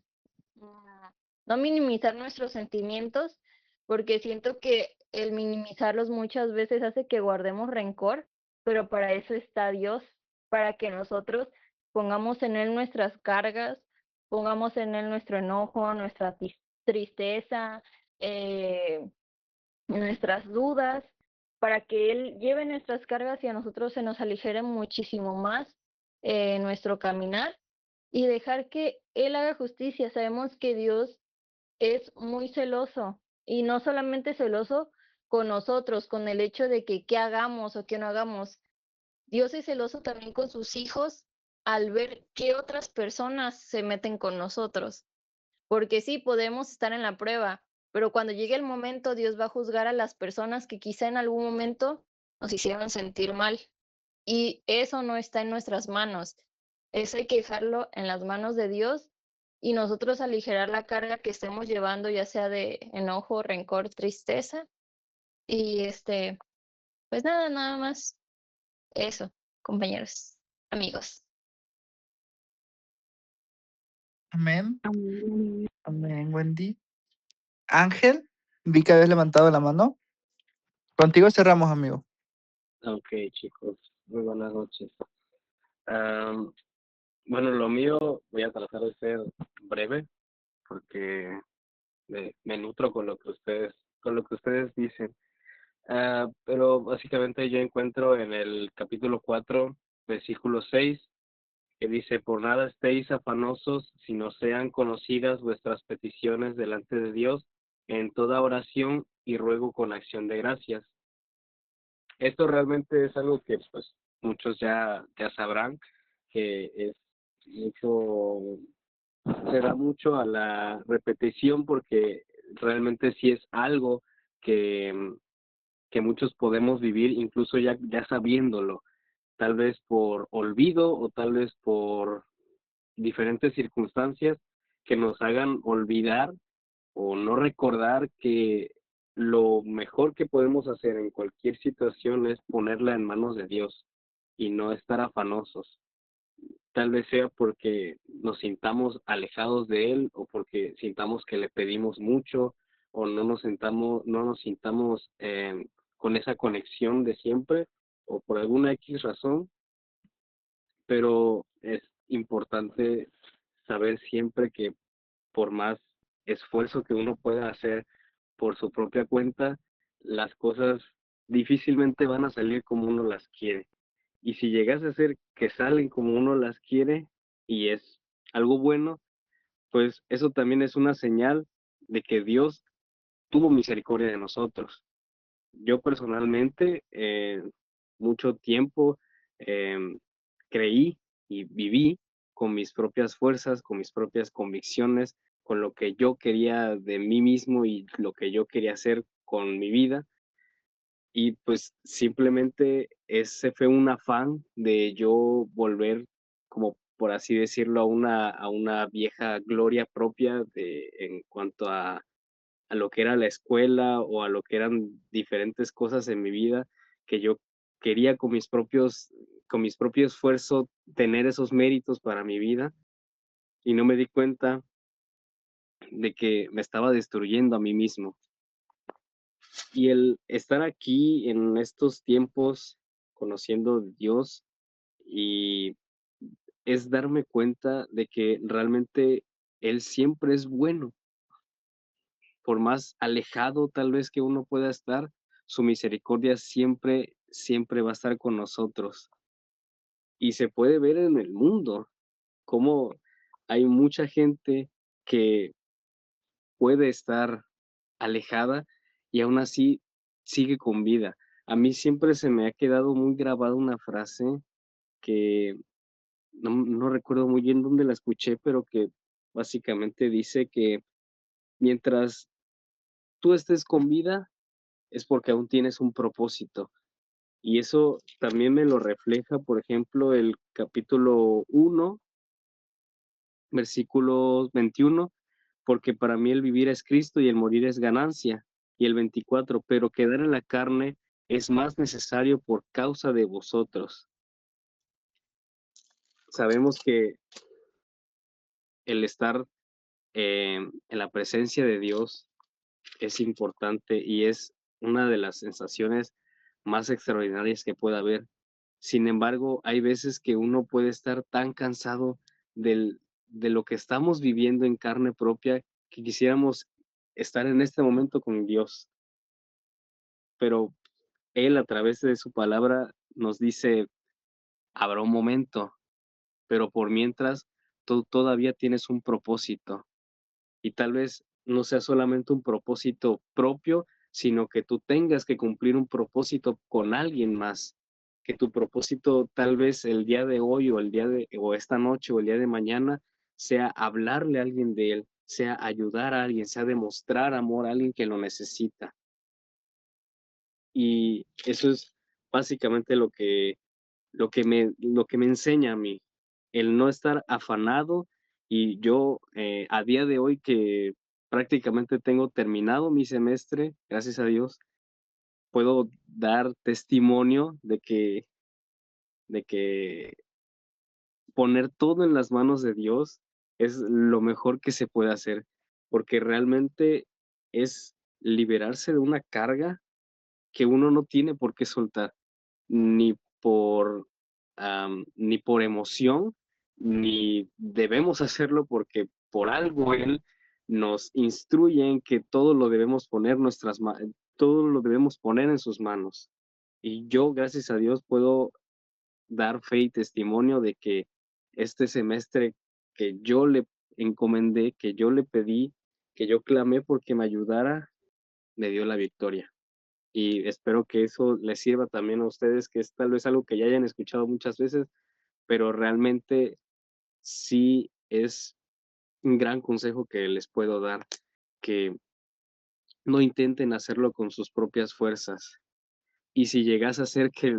no minimizar nuestros sentimientos, porque siento que el minimizarlos muchas veces hace que guardemos rencor, pero para eso está Dios, para que nosotros pongamos en Él nuestras cargas, pongamos en Él nuestro enojo, nuestra tristeza, eh, nuestras dudas, para que Él lleve nuestras cargas y a nosotros se nos aligere muchísimo más nuestro caminar y dejar que Él haga justicia. Sabemos que Dios es muy celoso y no solamente celoso con nosotros, con el hecho de que qué hagamos o qué no hagamos. Dios es celoso también con sus hijos al ver que otras personas se meten con nosotros. Porque sí, podemos estar en la prueba, pero cuando llegue el momento, Dios va a juzgar a las personas que quizá en algún momento nos hicieron sentir mal. Y eso no está en nuestras manos. Eso hay que dejarlo en las manos de Dios y nosotros aligerar la carga que estemos llevando, ya sea de enojo, rencor, tristeza. Y pues nada más eso, compañeros, amigos. Amén. Amén, Wendy. Ángel, vi que habías levantado la mano. Contigo cerramos, amigo. Ok, chicos, muy buenas noches. Am, bueno, lo mío voy a tratar de ser breve porque me nutro con lo que ustedes dicen. Pero básicamente yo encuentro en el capítulo 4, versículo 6, que dice, por nada estéis afanosos, sino sean conocidas vuestras peticiones delante de Dios en toda oración y ruego con acción de gracias. Esto realmente es algo que pues muchos ya sabrán, que es mucho, se da mucho a la repetición porque realmente sí es algo que, que muchos podemos vivir incluso ya sabiéndolo, tal vez por olvido o tal vez por diferentes circunstancias que nos hagan olvidar o no recordar que lo mejor que podemos hacer en cualquier situación es ponerla en manos de Dios y no estar afanosos. Tal vez sea porque nos sintamos alejados de Él o porque sintamos que le pedimos mucho o no nos sintamos con esa conexión de siempre o por alguna X razón, pero es importante saber siempre que por más esfuerzo que uno pueda hacer por su propia cuenta, las cosas difícilmente van a salir como uno las quiere. Y si llegase a ser que salen como uno las quiere y es algo bueno, pues eso también es una señal de que Dios tuvo misericordia de nosotros. Yo personalmente, mucho tiempo creí y viví con mis propias fuerzas, con mis propias convicciones, con lo que yo quería de mí mismo y lo que yo quería hacer con mi vida. Y pues simplemente ese fue un afán de yo volver, como por así decirlo, a una vieja gloria propia en cuanto a lo que era la escuela o a lo que eran diferentes cosas en mi vida que yo quería con mis propios esfuerzos tener esos méritos para mi vida y no me di cuenta de que me estaba destruyendo a mí mismo. Y el estar aquí en estos tiempos conociendo a Dios y es darme cuenta de que realmente Él siempre es bueno. Por más alejado tal vez que uno pueda estar, su misericordia siempre, siempre va a estar con nosotros. Y se puede ver en el mundo cómo hay mucha gente que puede estar alejada y aún así sigue con vida. A mí siempre se me ha quedado muy grabada una frase que no recuerdo muy bien dónde la escuché, pero que básicamente dice que mientras tú estés con vida, es porque aún tienes un propósito. Y eso también me lo refleja, por ejemplo, el capítulo 1, versículo 21, porque para mí el vivir es Cristo y el morir es ganancia. Y el 24, pero quedar en la carne es más necesario por causa de vosotros. Sabemos que el estar en la presencia de Dios es importante y es una de las sensaciones más extraordinarias que pueda haber. Sin embargo, hay veces que uno puede estar tan cansado de lo que estamos viviendo en carne propia que quisiéramos estar en este momento con Dios. Pero Él a través de su palabra nos dice, habrá un momento, pero por mientras tú todavía tienes un propósito. Y tal vez no sea solamente un propósito propio, sino que tú tengas que cumplir un propósito con alguien más, que tu propósito tal vez el día de hoy o esta noche o el día de mañana sea hablarle a alguien de él, sea ayudar a alguien, sea demostrar amor a alguien que lo necesita. Y eso es básicamente lo que me enseña a mí, el no estar afanado y yo a día de hoy que prácticamente tengo terminado mi semestre, gracias a Dios, puedo dar testimonio de que poner todo en las manos de Dios es lo mejor que se puede hacer, porque realmente es liberarse de una carga que uno no tiene por qué soltar, ni por, ni por emoción, ni debemos hacerlo porque por algo Él nos instruye en que todo lo debemos poner todo lo debemos poner en sus manos. Y yo, gracias a Dios, puedo dar fe y testimonio de que este semestre que yo le encomendé, que yo le pedí, que yo clamé porque me ayudara, me dio la victoria. Y espero que eso les sirva también a ustedes, que es tal vez algo que ya hayan escuchado muchas veces, pero realmente sí es un gran consejo que les puedo dar, que no intenten hacerlo con sus propias fuerzas. Y si llegas a hacer que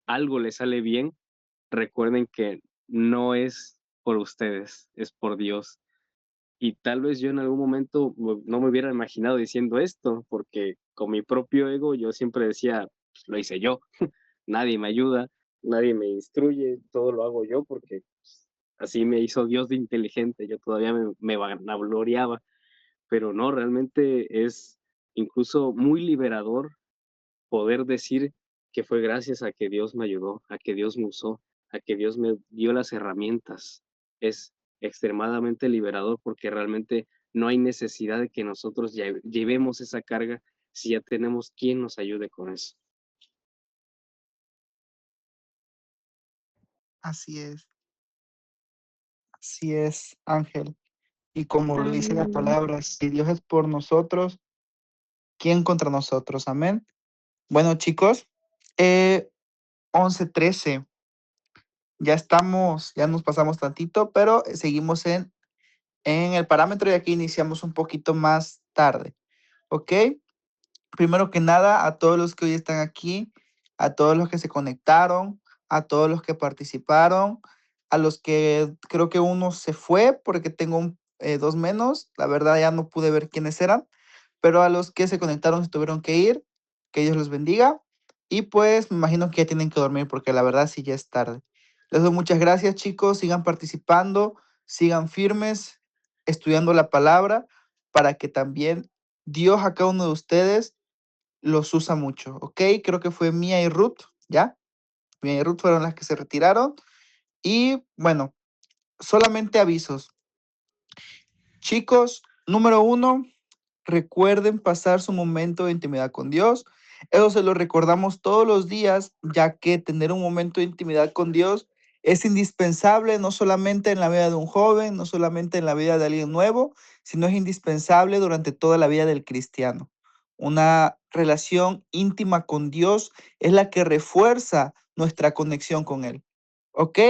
algo les sale bien, recuerden que no es por ustedes, es por Dios. Y tal vez yo en algún momento no me hubiera imaginado diciendo esto, porque con mi propio ego yo siempre decía, "Pues, lo hice yo, nadie me ayuda, nadie me instruye, todo lo hago yo porque pues, así me hizo Dios de inteligente, yo todavía me vanagloriaba, pero no, realmente es incluso muy liberador poder decir que fue gracias a que Dios me ayudó, a que Dios me usó, a que Dios me dio las herramientas. Es extremadamente liberador porque realmente no hay necesidad de que nosotros llevemos esa carga si ya tenemos quien nos ayude con eso. Así es, Ángel. Y como lo dice la Amén. palabra, si Dios es por nosotros, ¿quién contra nosotros? Amén. Bueno, chicos, 11:13. Ya nos pasamos tantito, pero seguimos en el parámetro y aquí iniciamos un poquito más tarde. ¿Ok? Primero que nada, a todos los que hoy están aquí, a todos los que se conectaron, a todos los que participaron, a los que creo que uno se fue porque tengo dos menos, la verdad ya no pude ver quiénes eran, pero a los que se conectaron se tuvieron que ir, que Dios los bendiga y pues me imagino que ya tienen que dormir porque la verdad sí ya es tarde. Les doy muchas gracias, chicos, sigan participando, sigan firmes, estudiando la palabra para que también Dios a cada uno de ustedes los usa mucho, ¿ok? Creo que fue Mía y Ruth, ¿ya? Mía y Ruth fueron las que se retiraron. Y bueno, solamente avisos. Chicos, número 1, recuerden pasar su momento de intimidad con Dios. Eso se lo recordamos todos los días, ya que tener un momento de intimidad con Dios es indispensable no solamente en la vida de un joven, no solamente en la vida de alguien nuevo, sino es indispensable durante toda la vida del cristiano. Una relación íntima con Dios es la que refuerza nuestra conexión con Él. ¿Ok?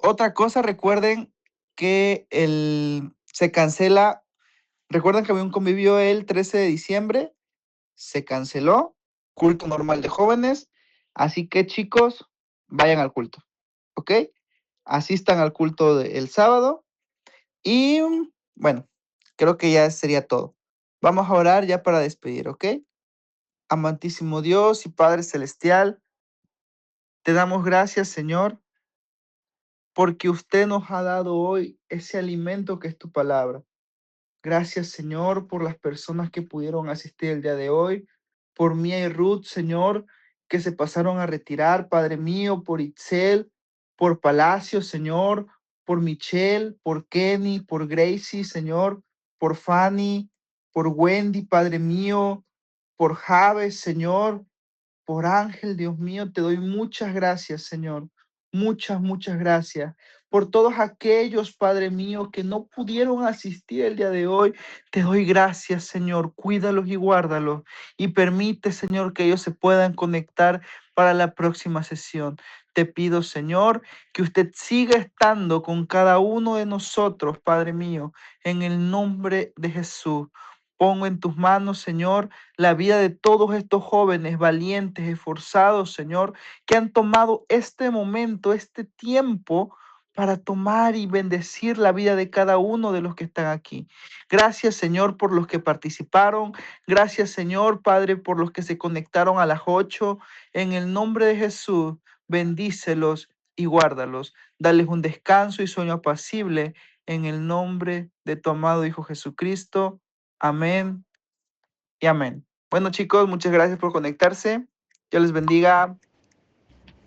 Otra cosa, recuerden que se cancela. Recuerden que había un convivio el 13 de diciembre, se canceló, culto normal de jóvenes, así que chicos, vayan al culto, ¿ok? Asistan al culto el sábado y bueno, creo que ya sería todo. Vamos a orar ya para despedir, ¿ok? Amantísimo Dios y Padre Celestial, te damos gracias, Señor, porque usted nos ha dado hoy ese alimento que es tu palabra. Gracias, Señor, por las personas que pudieron asistir el día de hoy, por Mía y Ruth, Señor, que se pasaron a retirar, Padre mío, por Itzel, por Palacio, Señor, por Michelle, por Kenny, por Gracie, Señor, por Fanny, por Wendy, Padre mío, por Javes, Señor, por Ángel, Dios mío, te doy muchas gracias, Señor. Muchas gracias por todos aquellos, Padre mío, que no pudieron asistir el día de hoy. Te doy gracias, Señor. Cuídalos y guárdalos y permite, Señor, que ellos se puedan conectar para la próxima sesión. Te pido, Señor, que usted siga estando con cada uno de nosotros, Padre mío, en el nombre de Jesús. Pongo en tus manos, Señor, la vida de todos estos jóvenes valientes, esforzados, Señor, que han tomado este momento, este tiempo para tomar y bendecir la vida de cada uno de los que están aquí. Gracias, Señor, por los que participaron. Gracias, Señor, Padre, por los que se conectaron a las 8. En el nombre de Jesús, bendícelos y guárdalos. Dales un descanso y sueño apacible en el nombre de tu amado Hijo Jesucristo. Amén y amén. Bueno, chicos, muchas gracias por conectarse. Dios les bendiga.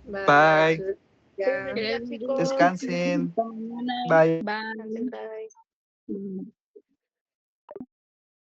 Bye. Ya. Que les Chicos. bendiga. Descansen. Hasta mañana. Bye. Bye. Bye. Mm.